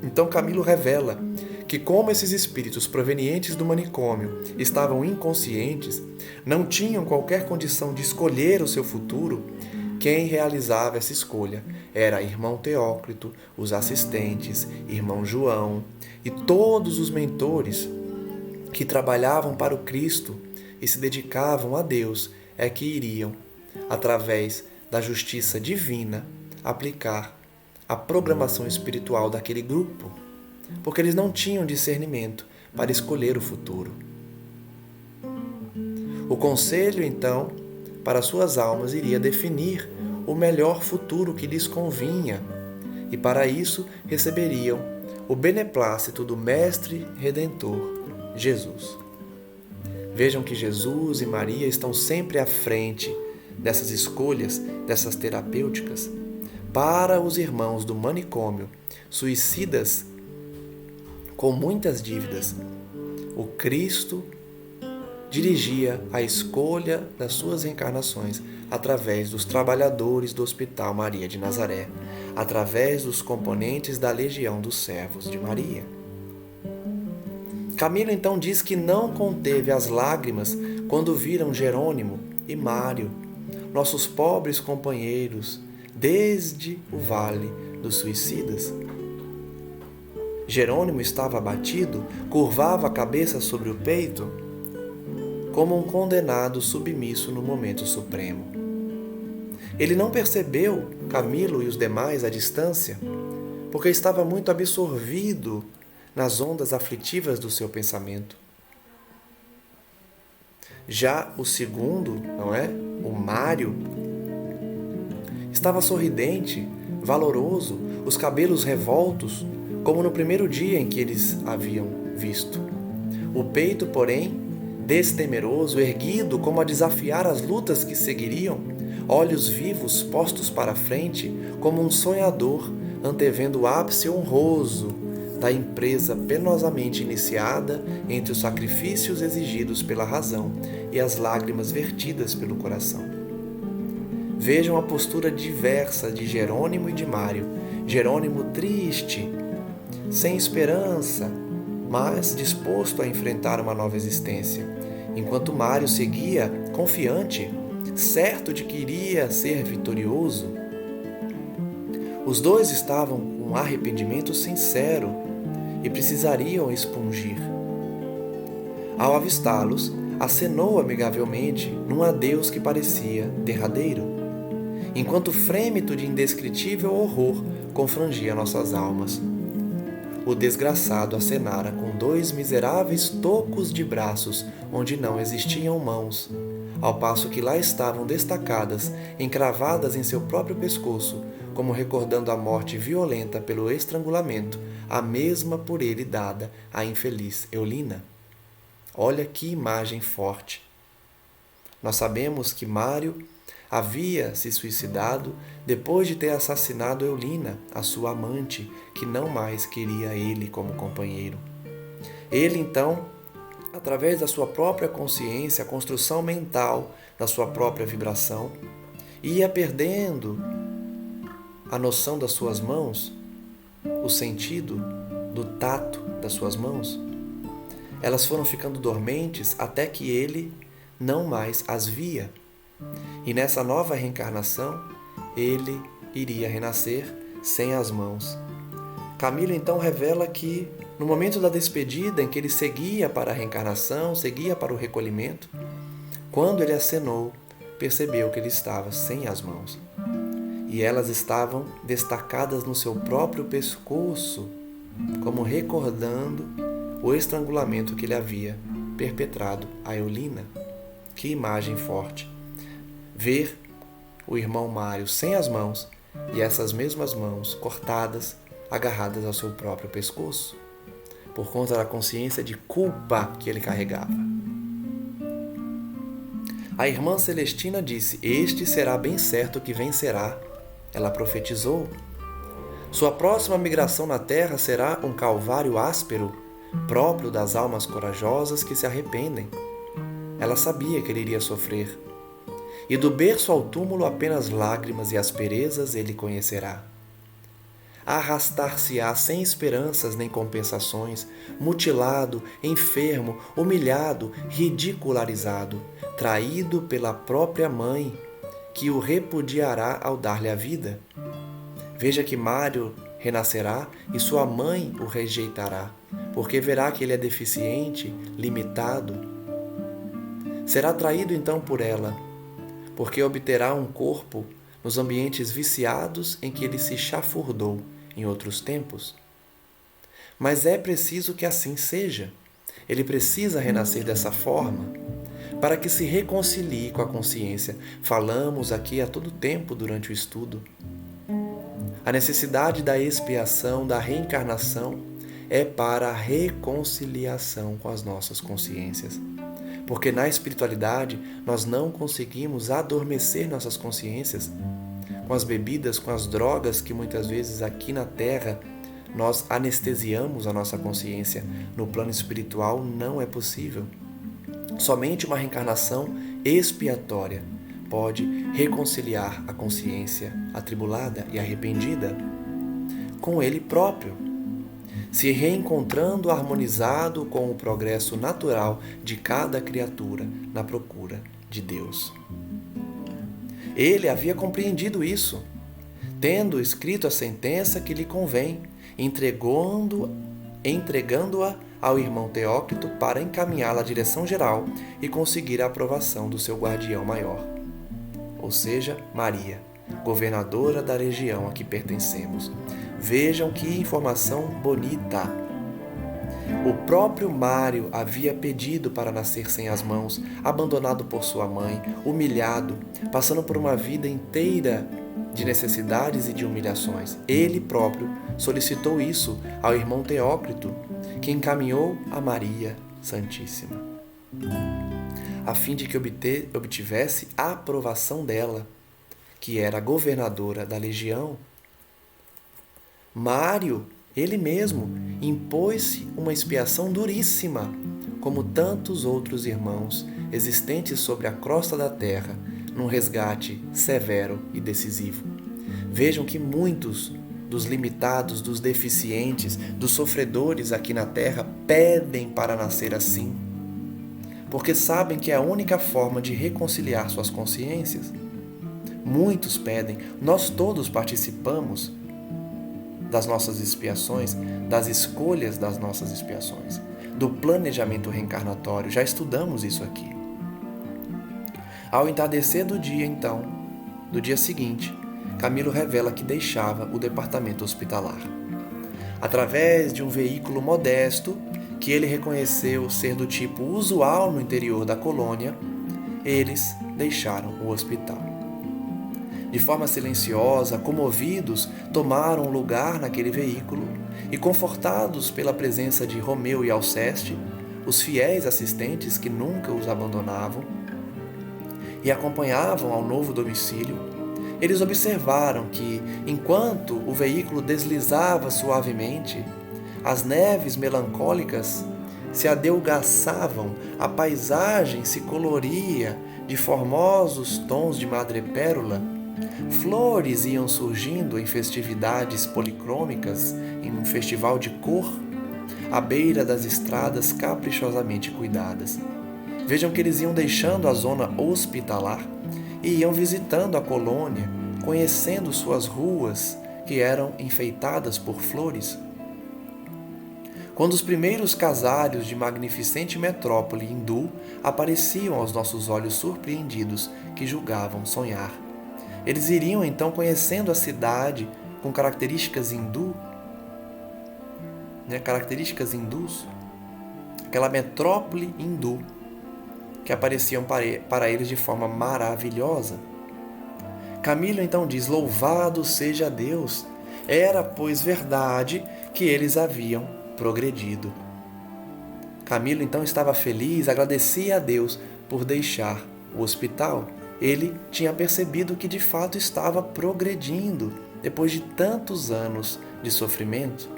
Então Camilo revela que, como esses espíritos provenientes do manicômio estavam inconscientes, não tinham qualquer condição de escolher o seu futuro, quem realizava essa escolha era irmão Teócrito, os assistentes, irmão João e todos os mentores que trabalhavam para o Cristo e se dedicavam a Deus, é que iriam, através da justiça divina, aplicar a programação espiritual daquele grupo, porque eles não tinham discernimento para escolher o futuro. O conselho, então, para suas almas iria definir o melhor futuro que lhes convinha, e para isso receberiam o beneplácito do Mestre Redentor, Jesus. Vejam que Jesus e Maria estão sempre à frente dessas escolhas, dessas terapêuticas, para os irmãos do manicômio, suicidas com muitas dívidas. O Cristo dirigia a escolha das suas reencarnações através dos trabalhadores do Hospital Maria de Nazaré, através dos componentes da Legião dos Servos de Maria. Camilo então diz que não conteve as lágrimas quando viram Jerônimo e Mário, nossos pobres companheiros, desde o Vale dos Suicidas. Jerônimo estava abatido, curvava a cabeça sobre o peito, como um condenado submisso no momento supremo. Ele não percebeu Camilo e os demais à distância, porque estava muito absorvido nas ondas aflitivas do seu pensamento. Já o segundo, o Mário, estava sorridente, valoroso, os cabelos revoltos, como no primeiro dia em que eles haviam visto. O peito, porém, destemeroso, erguido como a desafiar as lutas que seguiriam, olhos vivos postos para a frente, como um sonhador antevendo o ápice honroso da empresa penosamente iniciada entre os sacrifícios exigidos pela razão e as lágrimas vertidas pelo coração. Vejam a postura diversa de Jerônimo e de Mário. Jerônimo triste, sem esperança, mas disposto a enfrentar uma nova existência, enquanto Mário seguia confiante, certo de que iria ser vitorioso. Os dois estavam com arrependimento sincero e precisariam expungir. Ao avistá-los, acenou amigavelmente num adeus que parecia derradeiro, enquanto frêmito de indescritível horror confrangia nossas almas. O desgraçado acenara com 2 miseráveis tocos de braços onde não existiam mãos, ao passo que lá estavam destacadas, encravadas em seu próprio pescoço, como recordando a morte violenta pelo estrangulamento, a mesma por ele dada à infeliz Eulina. Olha que imagem forte! Nós sabemos que Mário havia se suicidado depois de ter assassinado Eulina, a sua amante, que não mais queria ele como companheiro. Ele, então, através da sua própria consciência, a construção mental da sua própria vibração, ia perdendo a noção das suas mãos, o sentido do tato das suas mãos. Elas foram ficando dormentes até que ele não mais as via. E nessa nova reencarnação, ele iria renascer sem as mãos. Camilo então revela que, no momento da despedida, em que ele seguia para a reencarnação, seguia para o recolhimento, quando ele acenou, percebeu que ele estava sem as mãos. E elas estavam destacadas no seu próprio pescoço, como recordando o estrangulamento que ele havia perpetrado a Eulina. Que imagem forte! Ver o irmão Mário sem as mãos e essas mesmas mãos cortadas, agarradas ao seu próprio pescoço, por conta da consciência de culpa que ele carregava. A irmã Celestina disse: "Este será bem certo que vencerá." Ela profetizou. Sua próxima migração na terra será um calvário áspero, próprio das almas corajosas que se arrependem. Ela sabia que ele iria sofrer. E do berço ao túmulo apenas lágrimas e asperezas ele conhecerá. Arrastar-se-á sem esperanças nem compensações, mutilado, enfermo, humilhado, ridicularizado, traído pela própria mãe, que o repudiará ao dar-lhe a vida. Veja que Mário renascerá e sua mãe o rejeitará, porque verá que ele é deficiente, limitado. Será traído então por ela, porque obterá um corpo nos ambientes viciados em que ele se chafurdou em outros tempos. Mas é preciso que assim seja. Ele precisa renascer dessa forma, para que se reconcilie com a consciência. Falamos aqui a todo tempo durante o estudo. A necessidade da expiação, da reencarnação, é para a reconciliação com as nossas consciências. Porque na espiritualidade nós não conseguimos adormecer nossas consciências com as bebidas, com as drogas que muitas vezes aqui na Terra nós anestesiamos a nossa consciência. No plano espiritual não é possível. Somente uma reencarnação expiatória pode reconciliar a consciência atribulada e arrependida com ele próprio, se reencontrando harmonizado com o progresso natural de cada criatura na procura de Deus. Ele havia compreendido isso, tendo escrito a sentença que lhe convém, entregando-a ao irmão Teócrito para encaminhá-la à direção geral e conseguir a aprovação do seu guardião maior, ou seja, Maria, governadora da região a que pertencemos. Vejam que informação bonita! O próprio Mário havia pedido para nascer sem as mãos, abandonado por sua mãe, humilhado, passando por uma vida inteira de necessidades e de humilhações. Ele próprio solicitou isso ao irmão Teócrito, que encaminhou a Maria Santíssima, a fim de que obtivesse a aprovação dela, que era a governadora da legião. Mário, ele mesmo, impôs-se uma expiação duríssima, como tantos outros irmãos existentes sobre a crosta da terra, num resgate severo e decisivo. Vejam que muitos dos limitados, dos deficientes, dos sofredores aqui na terra pedem para nascer assim, porque sabem que é a única forma de reconciliar suas consciências. Muitos pedem, nós todos participamos das nossas expiações, das escolhas das nossas expiações, do planejamento reencarnatório. Já estudamos isso aqui. Ao entardecer do dia, então, do dia seguinte, Camilo revela que deixava o departamento hospitalar. Através de um veículo modesto, que ele reconheceu ser do tipo usual no interior da colônia, eles deixaram o hospital. De forma silenciosa, comovidos, tomaram lugar naquele veículo e, confortados pela presença de Romeu e Alceste, os fiéis assistentes que nunca os abandonavam e acompanhavam ao novo domicílio, eles observaram que, enquanto o veículo deslizava suavemente, as neves melancólicas se adelgaçavam, a paisagem se coloria de formosos tons de madrepérola, flores iam surgindo em festividades policrômicas, em um festival de cor, à beira das estradas caprichosamente cuidadas. Vejam que eles iam deixando a zona hospitalar e iam visitando a colônia, conhecendo suas ruas que eram enfeitadas por flores. Quando os primeiros casários de magnificente metrópole hindu apareciam aos nossos olhos surpreendidos, que julgavam sonhar, eles iriam então conhecendo a cidade com características hindus, aquela metrópole hindu, que apareciam para eles de forma maravilhosa. Camilo então diz: louvado seja Deus! Era, pois, verdade que eles haviam progredido. Camilo então estava feliz, agradecia a Deus por deixar o hospital. Ele tinha percebido que de fato estava progredindo. depois de tantos anos de sofrimento?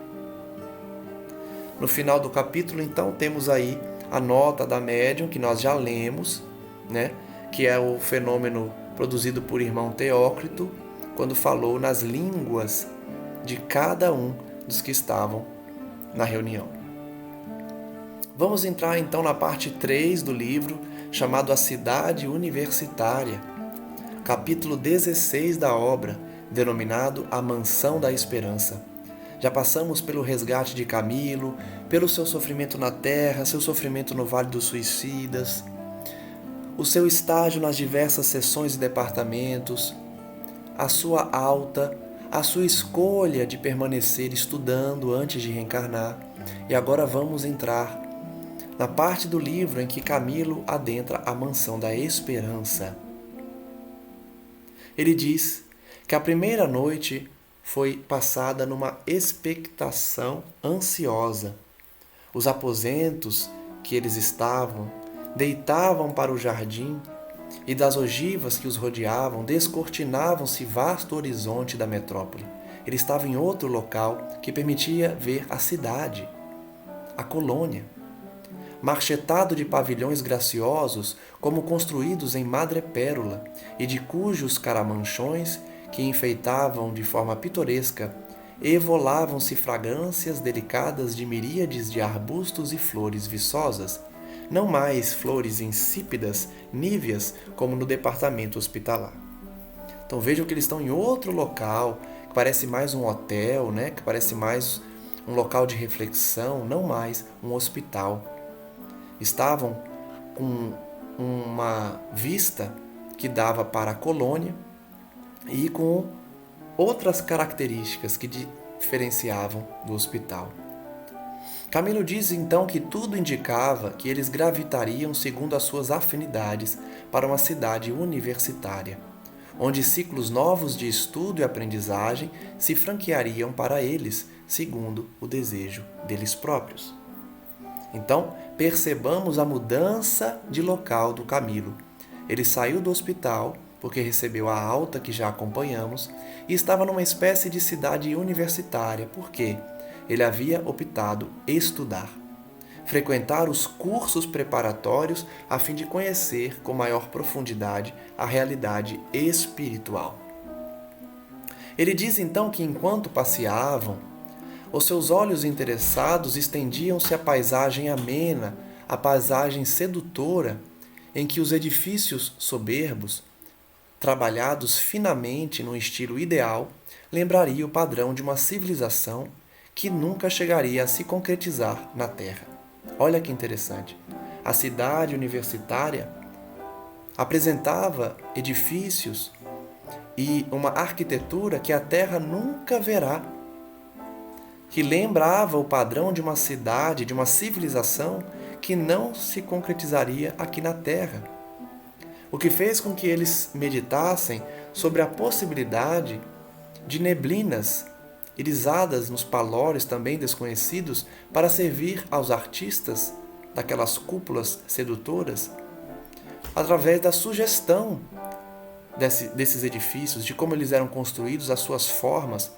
No final do capítulo, então, temos aí a nota da médium, que nós já lemos, né? Que é o fenômeno produzido por irmão Teócrito, quando falou nas línguas de cada um dos que estavam na reunião. Vamos entrar então na parte 3 do livro, chamado A Cidade Universitária, capítulo 16 da obra, denominado A Mansão da Esperança. Já passamos pelo resgate de Camilo, pelo seu sofrimento na terra, seu sofrimento no Vale dos Suicidas, o seu estágio nas diversas seções e departamentos, a sua alta, a sua escolha de permanecer estudando antes de reencarnar. E agora vamos entrar na parte do livro em que Camilo adentra a Mansão da Esperança. Ele diz que a primeira noite foi passada numa expectação ansiosa. Os aposentos que eles estavam deitavam para o jardim e das ogivas que os rodeavam descortinavam-se vasto horizonte da metrópole. Ele estava em outro local que permitia ver a cidade, a colônia, marchetado de pavilhões graciosos como construídos em madrepérola e de cujos caramanchões que enfeitavam de forma pitoresca, evolavam-se fragrâncias delicadas de miríades de arbustos e flores viçosas, não mais flores insípidas, níveas, como no departamento hospitalar. Então vejam que eles estão em outro local, que parece mais um hotel, né? Que parece mais um local de reflexão, não mais um hospital. Estavam com uma vista que dava para a colônia e com outras características que diferenciavam do hospital. Camilo diz então que tudo indicava que eles gravitariam segundo as suas afinidades para uma cidade universitária, onde ciclos novos de estudo e aprendizagem se franqueariam para eles, segundo o desejo deles próprios. Então, percebamos a mudança de local do Camilo. Ele saiu do hospital, porque recebeu a alta que já acompanhamos, e estava numa espécie de cidade universitária, porque ele havia optado estudar, frequentar os cursos preparatórios a fim de conhecer com maior profundidade a realidade espiritual. Ele diz então que enquanto passeavam, os seus olhos interessados estendiam-se à paisagem amena, à paisagem sedutora, em que os edifícios soberbos, trabalhados finamente num estilo ideal, lembrariam o padrão de uma civilização que nunca chegaria a se concretizar na Terra. Olha que interessante. A cidade universitária apresentava edifícios e uma arquitetura que a Terra nunca verá, que lembrava o padrão de uma cidade, de uma civilização que não se concretizaria aqui na Terra. O que fez com que eles meditassem sobre a possibilidade de neblinas irisadas nos palores também desconhecidos para servir aos artistas daquelas cúpulas sedutoras, através da sugestão desses edifícios, de como eles eram construídos, as suas formas,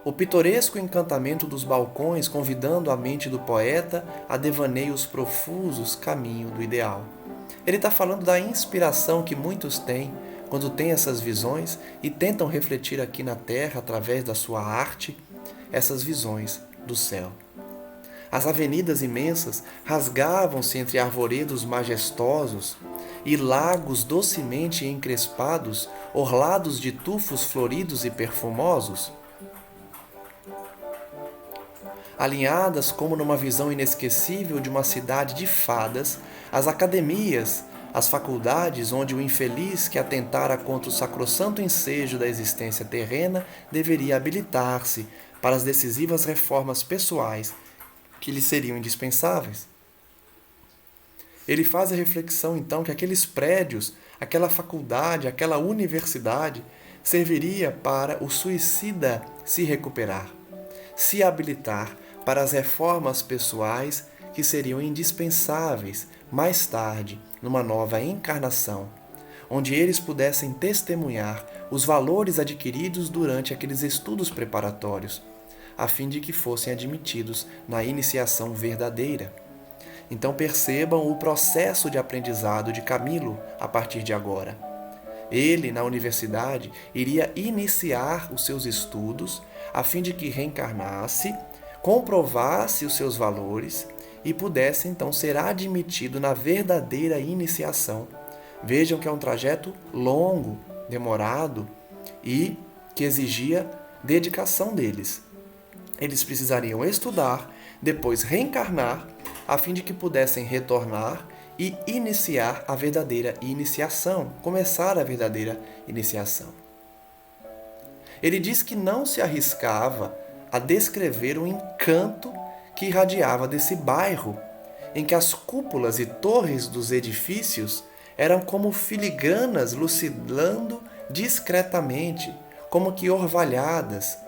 o pitoresco encantamento dos balcões convidando a mente do poeta a devaneios profusos caminho do ideal. Ele está falando da inspiração que muitos têm quando têm essas visões e tentam refletir aqui na Terra, através da sua arte, essas visões do céu. As avenidas imensas rasgavam-se entre arvoredos majestosos e lagos docemente encrespados, orlados de tufos floridos e perfumosos. Alinhadas como numa visão inesquecível de uma cidade de fadas, as academias, as faculdades onde o infeliz que atentara contra o sacrossanto ensejo da existência terrena deveria habilitar-se para as decisivas reformas pessoais que lhe seriam indispensáveis. Ele faz a reflexão, então, que aqueles prédios, aquela faculdade, aquela universidade, serviria para o suicida se recuperar, se habilitar para as reformas pessoais que seriam indispensáveis mais tarde, numa nova encarnação, onde eles pudessem testemunhar os valores adquiridos durante aqueles estudos preparatórios, a fim de que fossem admitidos na iniciação verdadeira. Então percebam o processo de aprendizado de Camilo a partir de agora. Ele, na universidade, iria iniciar os seus estudos a fim de que reencarnasse, comprovasse os seus valores e pudesse então ser admitido na verdadeira iniciação. Vejam que é um trajeto longo, demorado e que exigia dedicação deles. Eles precisariam estudar, depois reencarnar, a fim de que pudessem retornar e iniciar a verdadeira iniciação, começar a verdadeira iniciação. Ele diz que não se arriscava a descrever o encanto que irradiava desse bairro, em que as cúpulas e torres dos edifícios eram como filigranas lucilando discretamente, como que orvalhadas,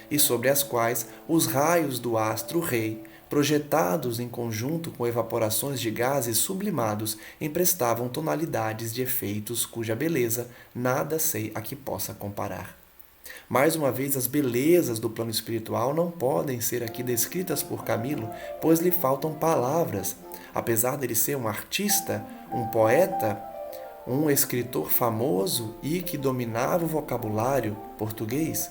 e sobre as quais os raios do astro-rei, projetados em conjunto com evaporações de gases sublimados, emprestavam tonalidades de efeitos cuja beleza nada sei a que possa comparar. Mais uma vez, as belezas do plano espiritual não podem ser aqui descritas por Camilo, pois lhe faltam palavras. Apesar dele ser um artista, um poeta, um escritor famoso e que dominava o vocabulário português,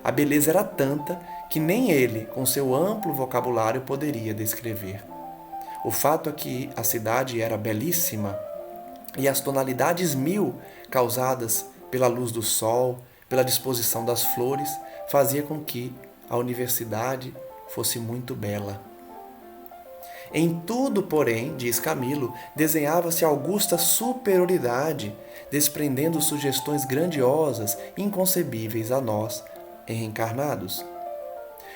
a beleza era tanta que nem ele, com seu amplo vocabulário, poderia descrever. O fato é que a cidade era belíssima e as tonalidades 1000 causadas pela luz do sol, pela disposição das flores, fazia com que a universidade fosse muito bela. Em tudo, porém, diz Camilo, desenhava-se augusta superioridade, desprendendo sugestões grandiosas, inconcebíveis a nós, reencarnados.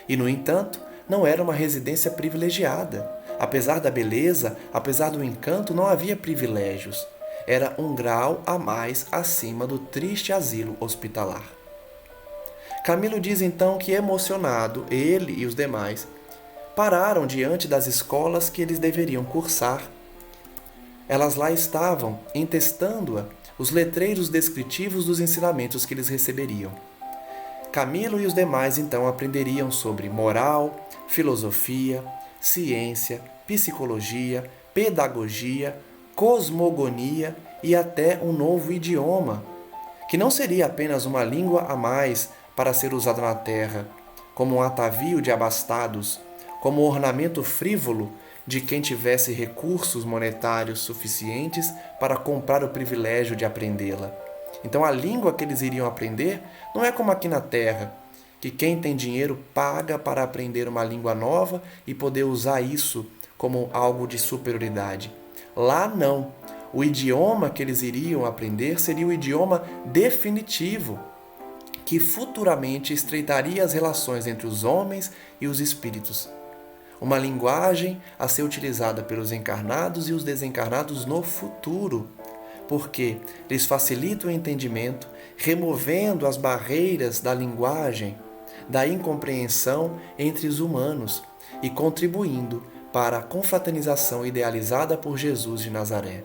E, no entanto, não era uma residência privilegiada. Apesar da beleza, apesar do encanto, não havia privilégios. Era um grau a mais acima do triste asilo hospitalar. Camilo diz então que, emocionado, ele e os demais pararam diante das escolas que eles deveriam cursar. Elas lá estavam, entestando-a, os letreiros descritivos dos ensinamentos que eles receberiam. Camilo e os demais então aprenderiam sobre moral, filosofia, ciência, psicologia, pedagogia, cosmogonia e até um novo idioma, que não seria apenas uma língua a mais para ser usada na terra, como um atavio de abastados, como um ornamento frívolo de quem tivesse recursos monetários suficientes para comprar o privilégio de aprendê-la. Então a língua que eles iriam aprender não é como aqui na Terra, que quem tem dinheiro paga para aprender uma língua nova e poder usar isso como algo de superioridade. Lá não. O idioma que eles iriam aprender seria o idioma definitivo, que futuramente estreitaria as relações entre os homens e os espíritos. Uma linguagem a ser utilizada pelos encarnados e os desencarnados no futuro, porque lhes facilita o entendimento, removendo as barreiras da linguagem, da incompreensão entre os humanos e contribuindo para a confraternização idealizada por Jesus de Nazaré.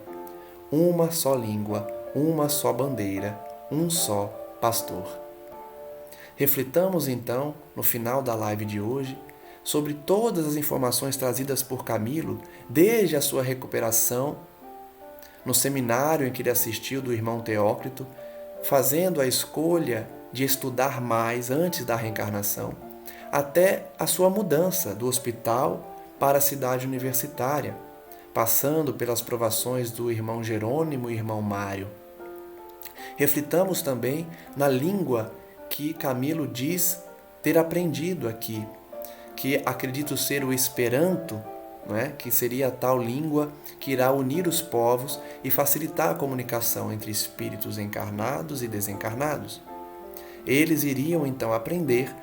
Uma só língua, uma só bandeira, um só pastor. Reflitamos então, no final da live de hoje, sobre todas as informações trazidas por Camilo desde a sua recuperação no seminário em que ele assistiu do irmão Teócrito, fazendo a escolha de estudar mais antes da reencarnação, até a sua mudança do hospital para a cidade universitária, passando pelas provações do irmão Jerônimo e irmão Mário. Reflitamos também na língua que Camilo diz ter aprendido aqui, que acredito ser o Esperanto, que seria a tal língua que irá unir os povos e facilitar a comunicação entre espíritos encarnados e desencarnados. Eles iriam então aprender,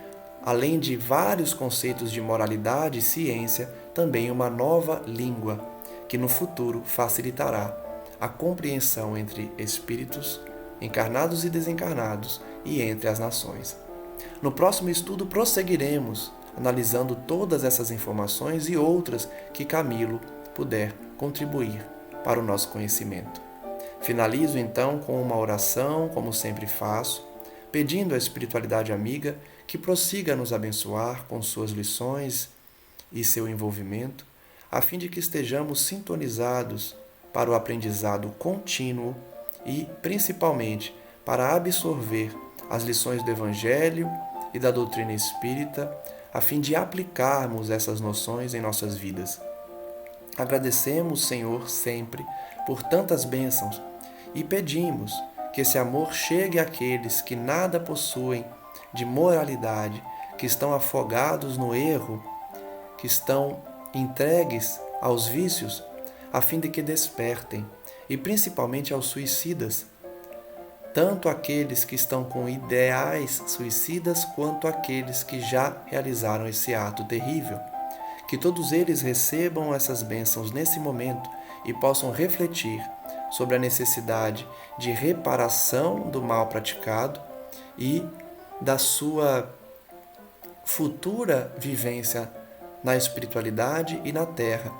além de vários conceitos de moralidade e ciência, também uma nova língua, que no futuro facilitará a compreensão entre espíritos encarnados e desencarnados e entre as nações. No próximo estudo prosseguiremos analisando todas essas informações e outras que Camilo puder contribuir para o nosso conhecimento. Finalizo então com uma oração, como sempre faço, pedindo à espiritualidade amiga que prossiga a nos abençoar com suas lições e seu envolvimento, a fim de que estejamos sintonizados para o aprendizado contínuo e, principalmente, para absorver as lições do Evangelho e da doutrina espírita, a fim de aplicarmos essas noções em nossas vidas. Agradecemos, Senhor, sempre por tantas bênçãos e pedimos que esse amor chegue àqueles que nada possuem de moralidade, que estão afogados no erro, que estão entregues aos vícios, a fim de que despertem, e principalmente aos suicidas, tanto aqueles que estão com ideais suicidas quanto aqueles que já realizaram esse ato terrível. Que todos eles recebam essas bênçãos nesse momento e possam refletir sobre a necessidade de reparação do mal praticado e da sua futura vivência na espiritualidade e na terra,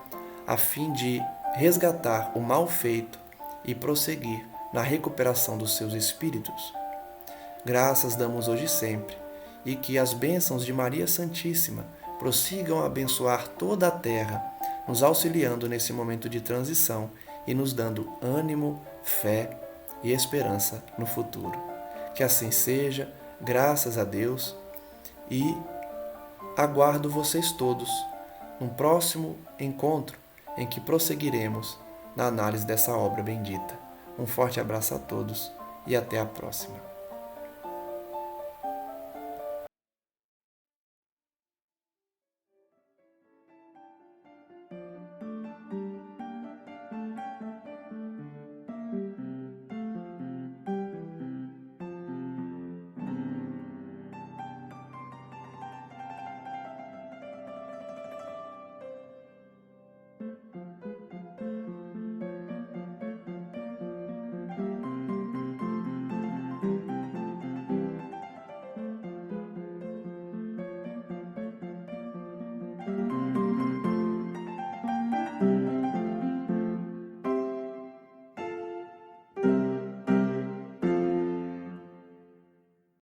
a fim de resgatar o mal feito e prosseguir na recuperação dos seus espíritos. Graças damos hoje e sempre, e que as bênçãos de Maria Santíssima prossigam a abençoar toda a terra, nos auxiliando nesse momento de transição e nos dando ânimo, fé e esperança no futuro. Que assim seja, graças a Deus, e aguardo vocês todos num próximo encontro em que prosseguiremos na análise dessa obra bendita. Um forte abraço a todos e até a próxima.